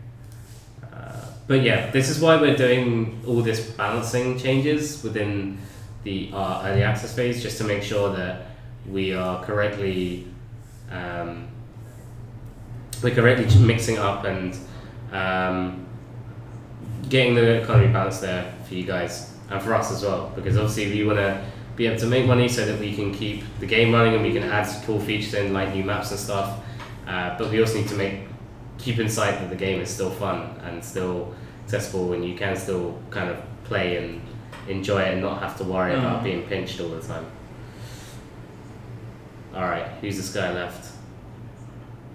A: But yeah, this is why we're doing all this balancing changes within the early access phase, just to make sure that we are correctly mixing up and getting the economy balance there for you guys and for us as well, because obviously we want to be able to make money so that we can keep the game running and we can add cool features in like new maps and stuff, but we also need to keep in sight that the game is still fun and still accessible and you can still kind of play and enjoy it and not have to worry about being pinched all the time. Alright, who's this guy left?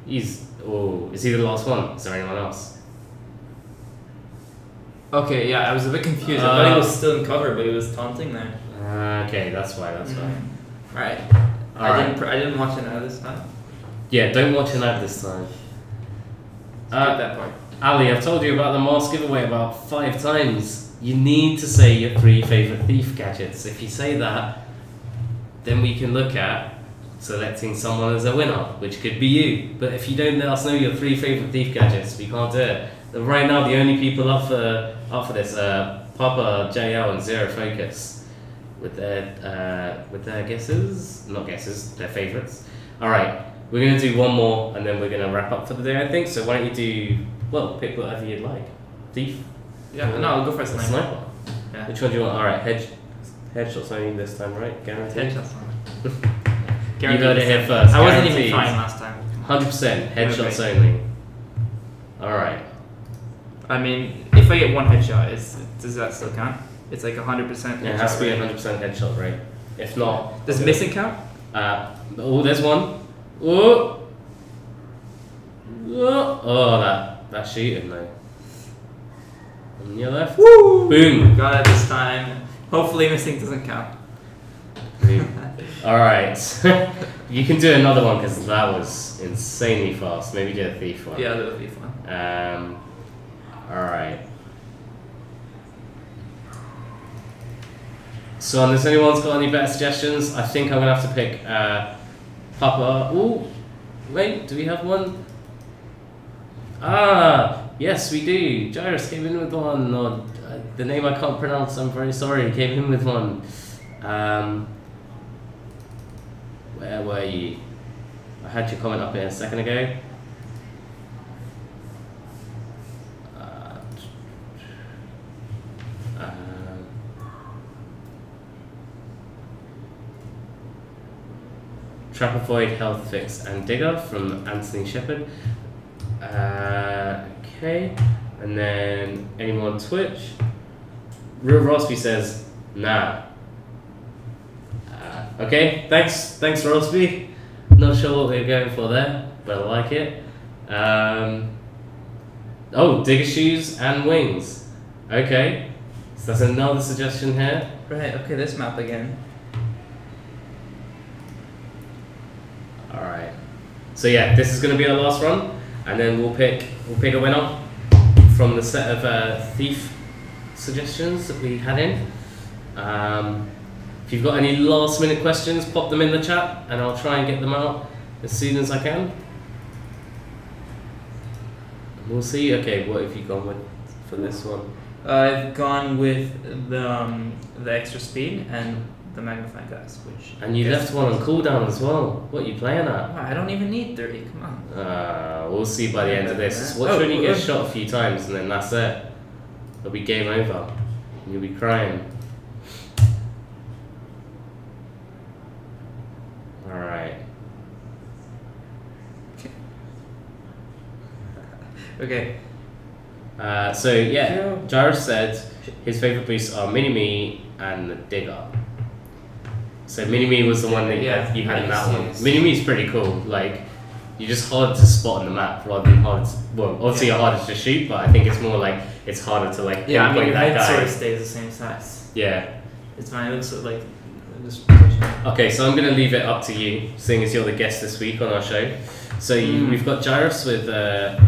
A: Is he the last one? Is there anyone else?
B: Okay, yeah, I was a bit confused. I thought he was still in cover, but he was taunting there.
A: Okay, that's why.
B: Right. I didn't watch an ad this time.
A: Yeah, don't watch an ad this time.
B: Skip that part.
A: Ali, I've told you about the mask giveaway about 5 times. You need to say your 3 favourite thief gadgets. If you say that, then we can look at selecting someone as a winner, which could be you. But if you don't let us know your 3 favourite thief gadgets, we can't do it. Right now, the only people up for this are Papa, JL, and Zero Focus with their guesses, not guesses, their favourites. All right, we're gonna do one more, and then we're gonna wrap up for the day, I think. So why don't you do? Well, pick whatever you'd like. Thief.
B: Yeah, no, I'll go for a sniper.
A: Sniper.
B: Yeah.
A: Which one do you want? All right, headshots only this time, right? Guaranteed.
B: Headshots.
A: You heard it here first.
B: I wasn't even trying last time.
A: 100% headshots only. Alright.
B: I mean, if I get one headshot, does that still count? It's like 100% headshot.
A: It has to be 100% headshot rate. If not...
B: Does missing count?
A: Oh, there's one. Oh! Oh, that shooting though. On your left.
B: Woo!
A: Boom!
B: Got it this time. Hopefully missing doesn't count.
A: Alright. You can do another one because that was insanely fast. Maybe do a thief one.
B: Yeah, I'll do a thief one.
A: Alright. So unless anyone's got any better suggestions, I think I'm gonna have to pick Papa. Ooh, wait, do we have one? Ah, yes we do. Gyrus came in with one. Or, the name I can't pronounce, I'm very sorry, came in with one. Where were you? I had your comment up here a second ago. Trapper Void, Health Fix, and Digger from Anthony Shepherd. Okay, and then anyone on Twitch? Real Rosby says, nah. Okay, thanks Rosby. Not sure what we're going for there, but I like it. Oh, Digger Shoes and Wings. Okay, so that's another suggestion here.
B: Right, okay, this map again.
A: Alright. So yeah, this is going to be our last run, and then we'll pick a winner from the set of thief suggestions that we had in. If you've got any last minute questions, pop them in the chat and I'll try and get them out as soon as I can. We'll see. Okay, what have you gone with for this one?
B: I've gone with the extra speed and the magnifying glass, which...
A: And you left one on cooldown as well. What are you playing at?
B: Oh, I don't even need 30, come on.
A: We'll see by the end of this. Watch when you get shot a few times and then that's it. It'll be game over. You'll be crying. Alright.
B: Okay.
A: So yeah, Gyrus said his favourite boosts are Mini-Me and the Digger. So Mini-Me was the one that you had in that one. Mini-Me is pretty cool. Like, you're just hard to spot on the map rather than hard to, well, obviously you're harder to shoot, but I think it's more like it's harder to like
B: yeah, I mean,
A: pinpoint
B: your
A: that
B: head
A: guy.
B: sort of stays the same size.
A: Yeah.
B: It's fine. It looks like just.
A: Okay, so I'm gonna leave it up to you, seeing as you're the guest this week on our show. So we've got Gyrus with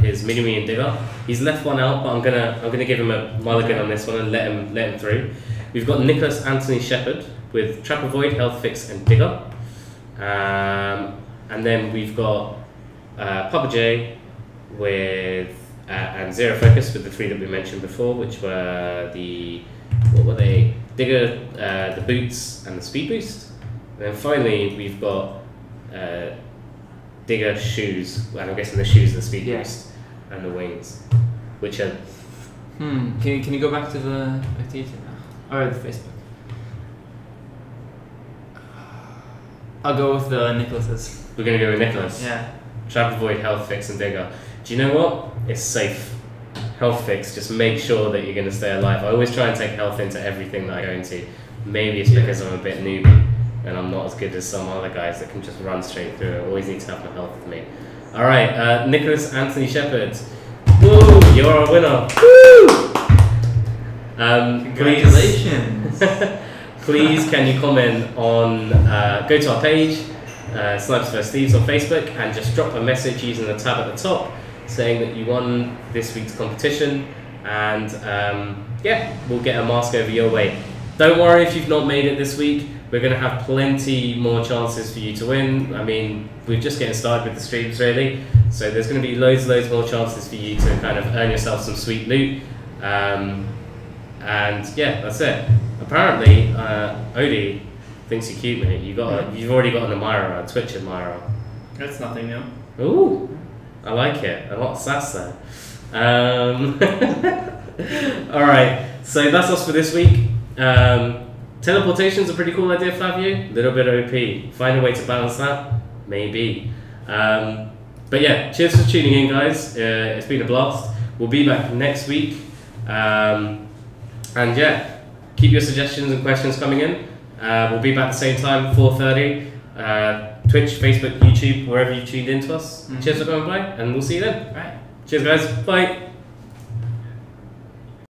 A: his Mini-Me and Digger. He's left one out, but I'm gonna give him a mulligan on this one and let him through. We've got Nicholas Anthony Shepherd with Trapper Void, Health Fix, and Digger. And then we've got Papa J with and Zero Focus with the three that we mentioned before, which were what were they? Digger, the boots, and the speed boost. And then finally we've got Digger shoes, and I'm guessing the shoes are the speed boost, and the wings, which are.
B: Can you go back to the YouTube now? Or the Facebook? I'll go with the Nicholas's.
A: We're gonna go with Nicholas.
B: Yeah.
A: Trapper Void, Health Fix, and Digger. Do you know what? It's safe. Health Fix, just make sure that you're gonna stay alive. I always try and take health into everything that I go into. Maybe it's because I'm a bit newbie and I'm not as good as some other guys that can just run straight through. I always need to have my health with me. Alright, Nicholas Anthony Shepherd. Woo! You're our winner. Woo!
B: Congratulations!
A: Please can you comment on, go to our page, Snipers vs Thieves on Facebook, and just drop a message using the tab at the top saying that you won this week's competition, and yeah, we'll get a mask over your way. Don't worry if you've not made it this week. We're going to have plenty more chances for you to win. I mean, we're just getting started with the streams really, so there's going to be loads more chances for you to kind of earn yourself some sweet loot. And yeah, that's it. Apparently, Odie thinks you're cute, mate. You've already got an admirer, a Twitch admirer.
B: That's nothing new.
A: Ooh, I like it. A lot of sass there. Alright, so that's us for this week. Teleportation's a pretty cool idea, Flavio. Little bit OP. Find a way to balance that? Maybe. But yeah, cheers for tuning in, guys. It's been a blast. We'll be back next week. And yeah, keep your suggestions and questions coming in. We'll be back at the same time, 4:30. Twitch, Facebook, YouTube, wherever you've tuned in to us. Cheers for coming by, and we'll see you then.
B: Right.
A: Cheers, guys. Bye.